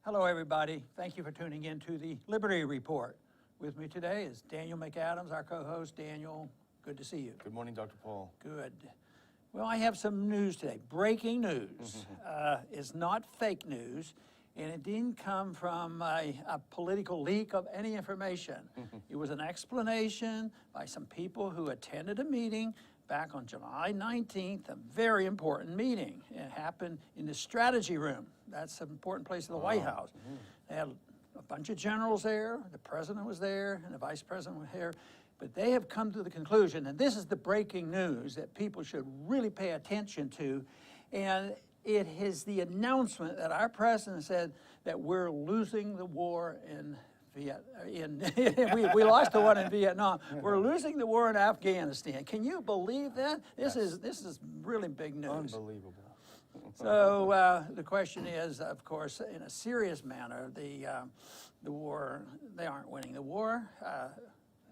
Hello, everybody. Thank you for tuning in to the Liberty Report. With me today is Daniel McAdams, our co-host. Daniel, good to see you. Good morning, Dr. Paul. Good. Well, I have some news today. Breaking news. It's not fake news, and it didn't come from a political leak of any information. It was an explanation by some people who attended a meeting back on July 19th, a very important meeting. It happened in the strategy room. That's an important place in the White House. They had a bunch of generals there, the president was there, and the vice president was there. But they have come to the conclusion, and this is the breaking news that people should really pay attention to, and it is the announcement that our president said that we're losing the war in Vietnam. We lost the one in Vietnam. We're losing the war in Afghanistan. Can you believe that? This is really big news. Unbelievable. So the question is, of course, in a serious manner, the war, they aren't winning the war.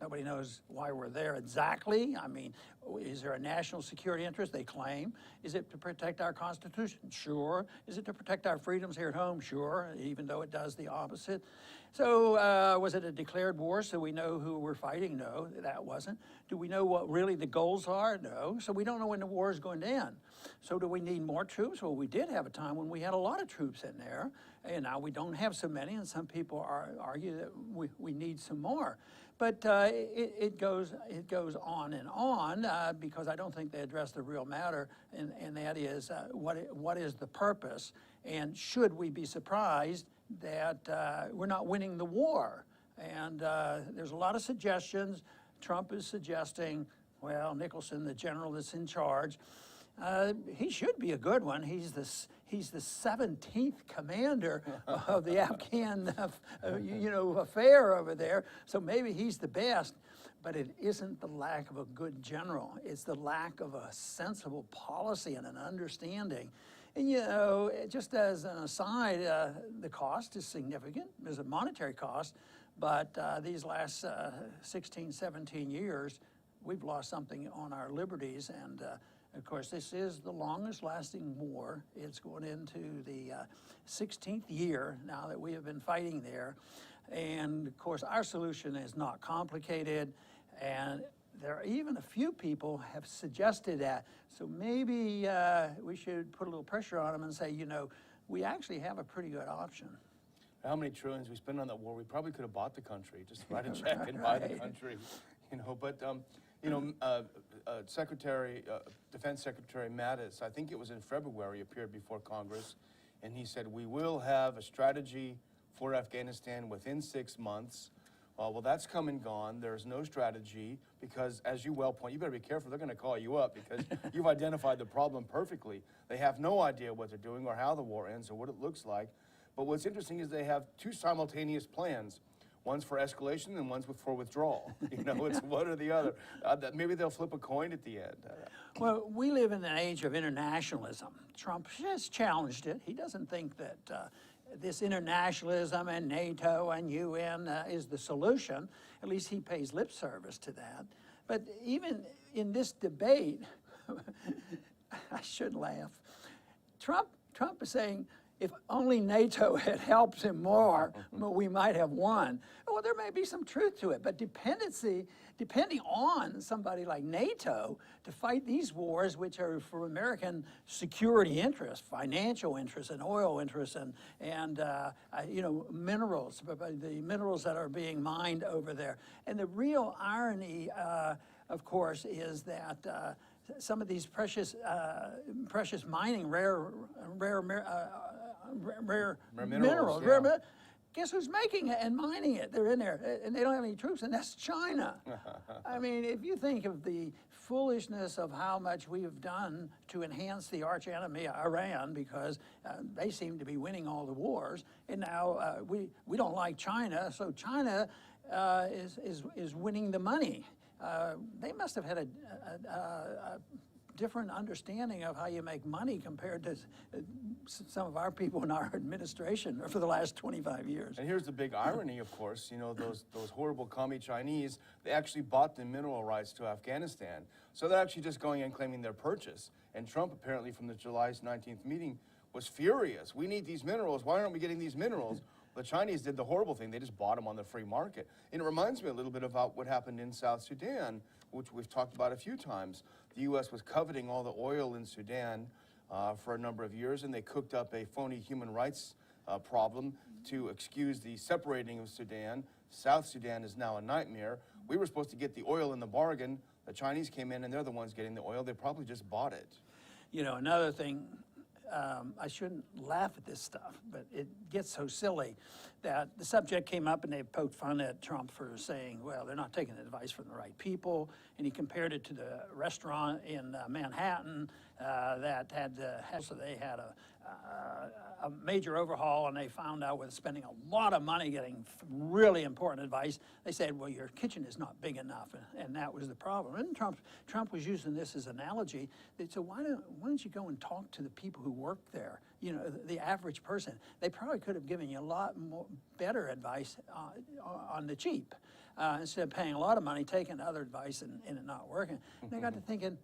Nobody knows why we're there exactly. I mean, is there a national security interest? They claim. Is it to protect our Constitution? Sure. Is it to protect our freedoms here at home? Sure, even though it does the opposite. So was it a declared war so we know who we're fighting? No, that wasn't. Do we know what really the goals are? No. So we don't know when the war is going to end. So do we need more troops? Well, we did have a time when we had a lot of troops in there, and now we don't have so many, and some people argue that we need some more. But it goes on and on because I don't think they address the real matter, and that is what is the purpose, and should we be surprised that we're not winning the war? And there's a lot of suggestions. Trump is suggesting, well, Nicholson, the general that's in charge, he should be a good one. He's the 17th commander of the Afghan, affair over there. So maybe he's the best, but it isn't the lack of a good general. It's the lack of a sensible policy and an understanding. And just as an aside, the cost is significant. There's a monetary cost, but these last 16, 17 years, we've lost something on our liberties, and of course, this is the longest lasting war. It's going into the 16th year now that we have been fighting there. And of course, our solution is not complicated. And there are even a few people have suggested that. So maybe we should put a little pressure on them and say, we actually have a pretty good option. How many trillions we spend on that war? We probably could have bought the country, just write a check and buy the country, But Defense Secretary Mattis, I think it was in February, appeared before Congress, and he said, we will have a strategy for Afghanistan within 6 months. Well, that's come and gone. There's no strategy because, as you well point, you better be careful. They're going to call you up because you've identified the problem perfectly. They have no idea what they're doing or how the war ends or what it looks like. But what's interesting is they have two simultaneous plans. One's for escalation and one's for withdrawal. It's one or the other. Maybe they'll flip a coin at the end. Well, we live in an age of internationalism. Trump has challenged it. He doesn't think that this internationalism and NATO and UN is the solution. At least he pays lip service to that. But even in this debate, I shouldn't laugh. Trump is saying, if only NATO had helped him more, we might have won. Well, there may be some truth to it, but depending on somebody like NATO to fight these wars, which are for American security interests, financial interests, and oil interests, and minerals, the minerals that are being mined over there. And the real irony, of course, is that some of these precious mining, rare minerals. Guess who's making it and mining it? They're in there, and they don't have any troops, and that's China. I mean, if you think of the foolishness of how much we have done to enhance the arch enemy, Iran, because they seem to be winning all the wars, and now we don't like China, so China is winning the money. They must have had a different understanding of how you make money compared to some of our people in our administration for the last 25 years. And here's the big irony, of course, those horrible commie Chinese, they actually bought the mineral rights to Afghanistan. So they're actually just going and claiming their purchase. And Trump apparently from the July 19th meeting was furious. We need these minerals. Why aren't we getting these minerals? The Chinese did the horrible thing. They just bought them on the free market. And it reminds me a little bit about what happened in South Sudan, which we've talked about a few times. The U.S. was coveting all the oil in Sudan for a number of years, and they cooked up a phony human rights problem to excuse the separating of Sudan. South Sudan is now a nightmare. We were supposed to get the oil in the bargain. The Chinese came in, and they're the ones getting the oil. They probably just bought it. You know, another thing, I shouldn't laugh at this stuff, but it gets so silly that the subject came up and they poked fun at Trump for saying, well, they're not taking advice from the right people. And he compared it to the restaurant in Manhattan that had, so they had a major overhaul, and they found out with spending a lot of money getting really important advice, they said, well, your kitchen is not big enough, and that was the problem. And Trump was using this as an analogy. They said, why don't you go and talk to the people who work there, you know, the average person? They probably could have given you a lot more better advice on the cheap, instead of paying a lot of money, taking other advice and it not working. And I got to thinking,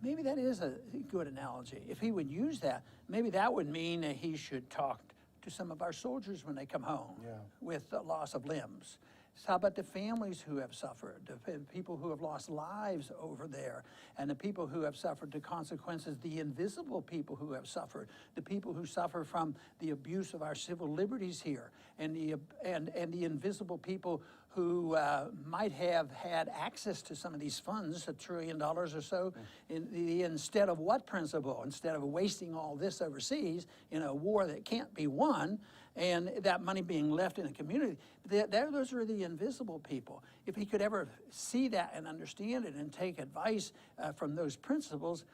maybe that is a good analogy. If he would use that, maybe that would mean that he should talk to some of our soldiers when they come home with the loss of limbs. How about the families who have suffered, the people who have lost lives over there, and the people who have suffered the consequences, the invisible people who have suffered, the people who suffer from the abuse of our civil liberties here, and the invisible people who might have had access to some of these funds, $1 trillion or so, instead of what principle? Instead of wasting all this overseas in a war that can't be won, and that money being left in a community. Those are the invisible people. If he could ever see that and understand it and take advice from those principles,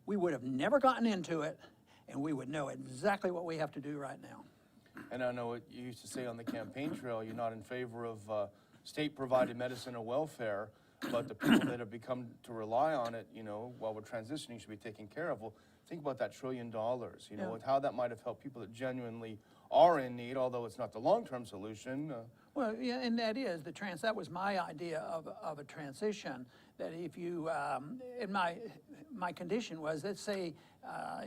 we would have never gotten into it, and we would know exactly what we have to do right now. And I know what you used to say on the campaign trail, you're not in favor of state-provided medicine or welfare, but the people that have become to rely on it, you know, while we're transitioning should be taken care of. Well, think about that $1 trillion, you know, and how that might have helped people that genuinely are in need, although it's not the long-term solution. Well, yeah, and that is that was my idea of a transition. That if you, and my condition was, let's say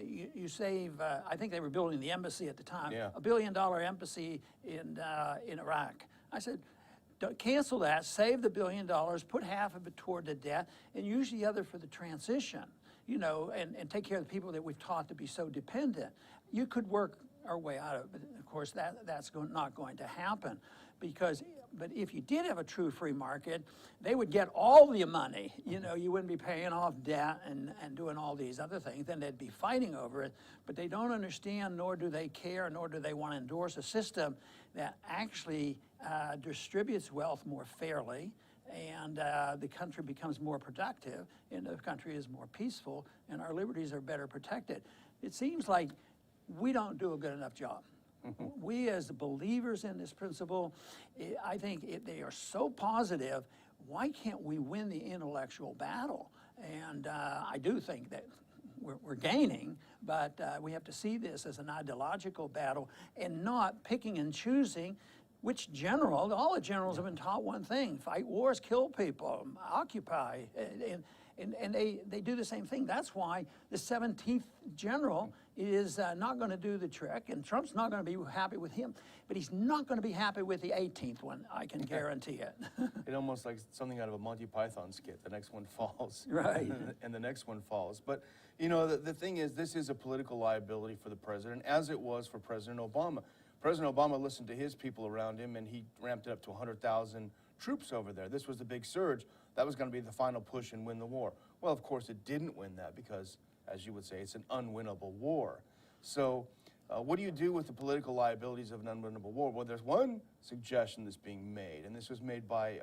you save, I think they were building the embassy at the time, $1 billion embassy in Iraq. I said, don't cancel that, save the $1 billion, put half of it toward the debt, and use the other for the transition, you know, and take care of the people that we've taught to be so dependent. You could work our way out of it, but of course that's not going to happen, but if you did have a true free market, they would get all the money. You know, you wouldn't be paying off debt and doing all these other things. Then they'd be fighting over it, but they don't understand, nor do they care, nor do they want to endorse a system that actually distributes wealth more fairly, and the country becomes more productive, and the country is more peaceful, and our liberties are better protected. It seems like we don't do a good enough job. We as believers in this principle, I think they are so positive. Why can't we win the intellectual battle? And I do think that we're gaining, but we have to see this as an ideological battle and not picking and choosing which general. All the generals have been taught one thing: fight wars, kill people, occupy, and they do the same thing. That's why the 17th general is not going to do the trick, and Trump's not going to be happy with him, but he's not going to be happy with the 18th one, I can guarantee it. It's almost like something out of a Monty Python skit. The next one falls. Right. And the next one falls. But, you know, the thing is, this is a political liability for the president, as it was for President Obama. President Obama listened to his people around him, and he ramped it up to 100,000 troops over there. This was the big surge. That was going to be the final push and win the war. Well, of course, it didn't win that because, as you would say, it's an unwinnable war. So what do you do with the political liabilities of an unwinnable war? Well, there's one suggestion that's being made, and this was made by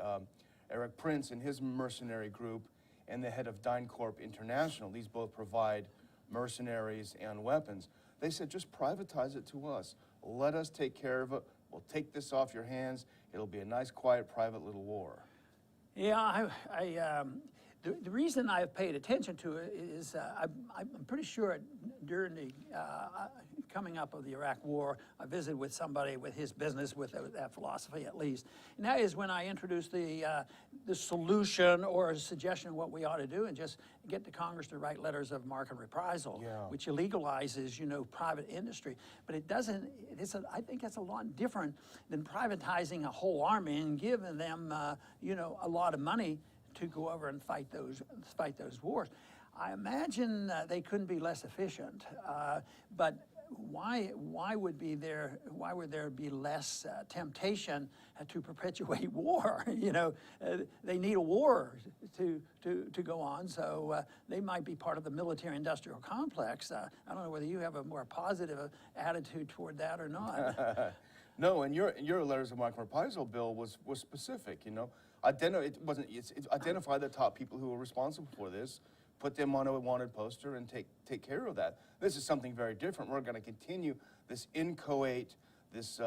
Eric Prince and his mercenary group and the head of DynCorp International. These both provide mercenaries and weapons. They said, just privatize it to us. Let us take care of it. We'll take this off your hands. It'll be a nice, quiet, private little war. Yeah, the reason I've paid attention to it is I'm pretty sure during the coming up of the Iraq War, I visited with somebody with his business with that philosophy at least. And that is when I introduced the solution or a suggestion of what we ought to do and just get the Congress to write letters of marque and reprisal, which illegalizes, private industry. But it doesn't, I think that's a lot different than privatizing a whole army and giving them, a lot of money to go over and fight those wars. I imagine they couldn't be less efficient, but why would there be less temptation to perpetuate war? They need a war to go on, so they might be part of the military-industrial complex. I don't know whether you have a more positive attitude toward that or not. No, and your letters of marque and reprisal bill was specific. It's identify the top people who are responsible for this, put them on a wanted poster, and take care of that. This is something very different. We're going to continue this inchoate, this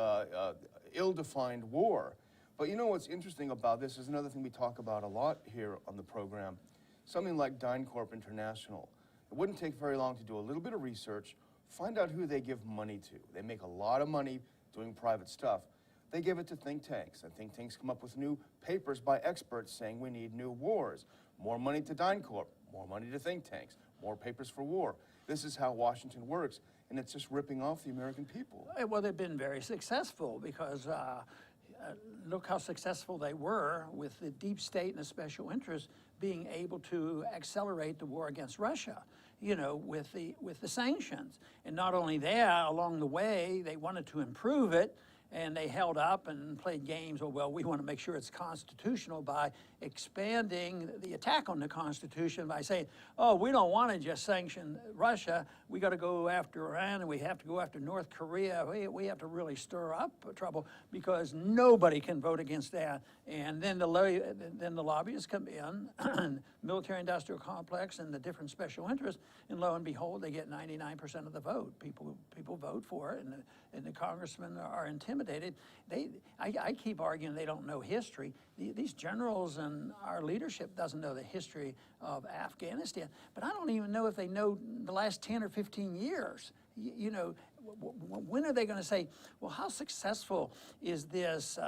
ill-defined war. But what's interesting about this is another thing we talk about a lot here on the program. Something like DynCorp International. It wouldn't take very long to do a little bit of research, find out who they give money to. They make a lot of money doing private stuff. They give it to think tanks, and think tanks come up with new papers by experts saying we need new wars. More money to DynCorp, more money to think tanks, more papers for war. This is how Washington works, and it's just ripping off the American people. Well, they've been very successful because look how successful they were with the deep state and the special interests being able to accelerate the war against Russia, with the sanctions. And not only that, along the way, they wanted to improve it, and they held up and played games. Well, we want to make sure it's constitutional by expanding the attack on the Constitution by saying, oh, we don't want to just sanction Russia. We got to go after Iran, and we have to go after North Korea. We have to really stir up trouble because nobody can vote against that. And then the lobbyists come in, military-industrial complex, and the different special interests, and lo and behold, they get 99% of the vote. People vote for it, and the congressmen are intimidated. I keep arguing they don't know history. These generals and our leadership doesn't know the history of Afghanistan, but I don't even know if they know the last 10 or 15 years. When are they going to say, well, how successful is this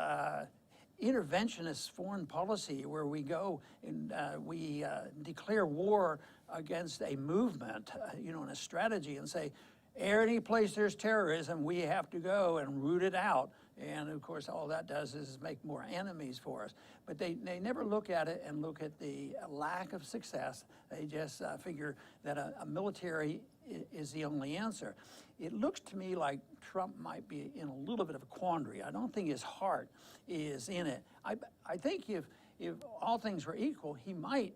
interventionist foreign policy where we go and we declare war against a movement, and a strategy, and say, any place there's terrorism, we have to go and root it out. And of course, all that does is make more enemies for us. But they never look at it and look at the lack of success. They just figure that a military is the only answer. It looks to me like Trump might be in a little bit of a quandary. I don't think his heart is in it. I think if all things were equal, he might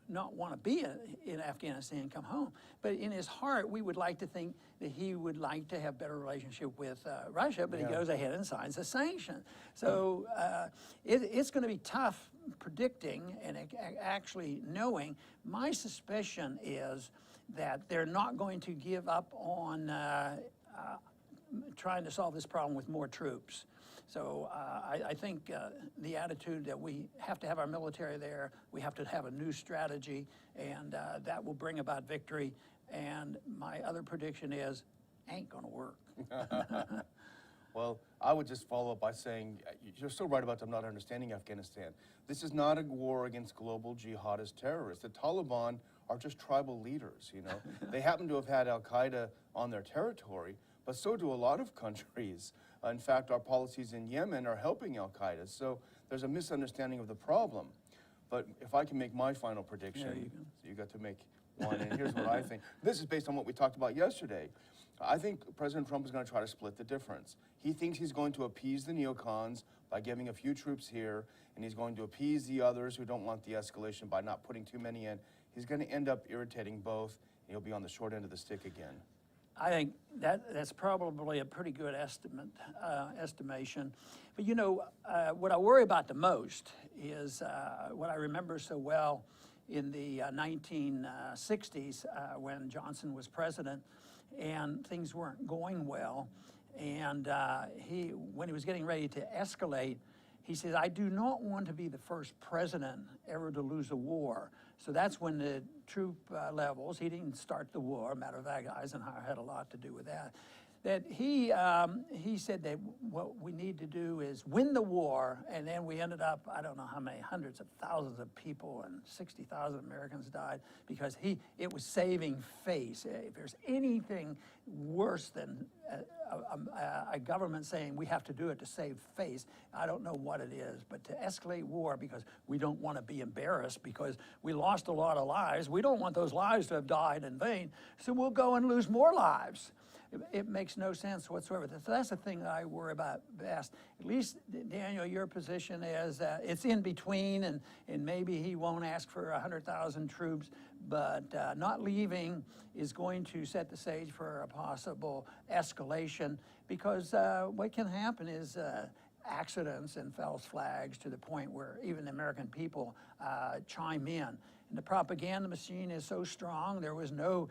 not want to be in Afghanistan and come home. But in his heart, we would like to think that he would like to have better relationship with Russia, but he goes ahead and signs a sanction. So it's going to be tough predicting and actually knowing. My suspicion is that they're not going to give up on trying to solve this problem with more troops. So I think the attitude that we have to have our military there, we have to have a new strategy, and that will bring about victory. And my other prediction is, ain't gonna work. Well, I would just follow up by saying, you're so right about them not understanding Afghanistan. This is not a war against global jihadist terrorists. The Taliban are just tribal leaders, They happen to have had Al-Qaeda on their territory, but so do a lot of countries. In fact, our policies in Yemen are helping Al-Qaeda, so there's a misunderstanding of the problem. But if I can make my final prediction, you got to make one, and here's what I think. This is based on what we talked about yesterday. I think President Trump is going to try to split the difference. He thinks he's going to appease the neocons by giving a few troops here, and he's going to appease the others who don't want the escalation by not putting too many in. He's going to end up irritating both, and he'll be on the short end of the stick again. I think that's probably a pretty good estimation. But what I worry about the most is what I remember so well in the 1960s when Johnson was president and things weren't going well. And when he was getting ready to escalate, he says, I do not want to be the first president ever to lose a war. So that's when the troop levels, he didn't start the war, matter of fact, Eisenhower had a lot to do with that, that he said that what we need to do is win the war, and then we ended up, I don't know how many, hundreds of thousands of people, and 60,000 Americans died, because it was saving face. If there's anything worse than a government saying we have to do it to save face, I don't know what it is, but to escalate war because we don't want to be embarrassed because we lost a lot of lives. We don't want those lives to have died in vain, so we'll go and lose more lives. It makes no sense whatsoever. So that's the thing that I worry about best. At least, Daniel, your position is it's in between, and maybe he won't ask for 100,000 troops, but not leaving is going to set the stage for a possible escalation, because what can happen is accidents and false flags to the point where even the American people chime in. And the propaganda machine is so strong, there was no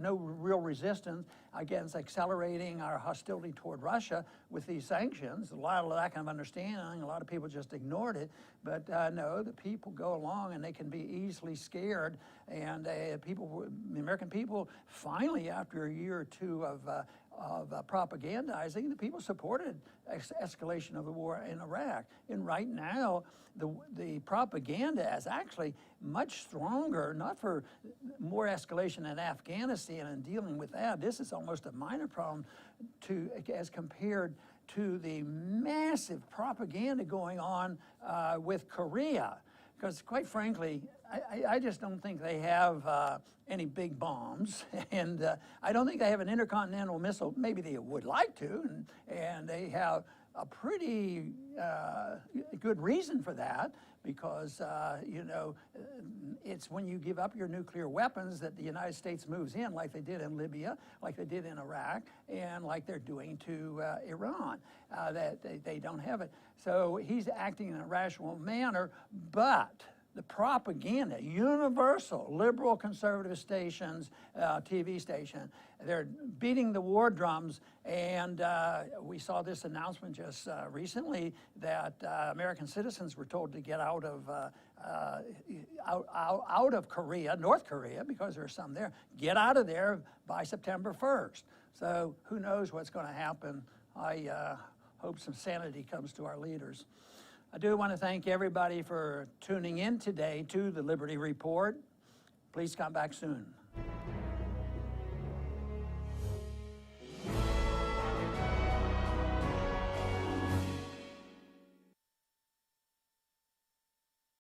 real resistance against accelerating our hostility toward Russia with these sanctions. A lot of lack of understanding, a lot of people just ignored it. But no, the people go along and they can be easily scared. And the American people, finally, after a year or two of propagandizing, the people supported escalation of the war in Iraq. And right now, the propaganda is actually much stronger, not for more escalation in Afghanistan and dealing with that. This is almost a minor problem as compared to the massive propaganda going on with Korea. Because quite frankly, I just don't think they have any big bombs, and I don't think they have an intercontinental missile. Maybe they would like to, and they have a pretty good reason for that, because you know, it's when you give up your nuclear weapons that the United States moves in, like they did in Libya, like they did in Iraq, and like they're doing to Iran, that they don't have it. So he's acting in a rational manner, but the propaganda, universal, liberal conservative stations, TV station, they're beating the war drums, and we saw this announcement just recently that American citizens were told to get out of Korea, North Korea, because there's some there, get out of there by September 1st. So who knows what's going to happen. I hope some sanity comes to our leaders. I do want to thank everybody for tuning in today to the Liberty Report. Please come back soon.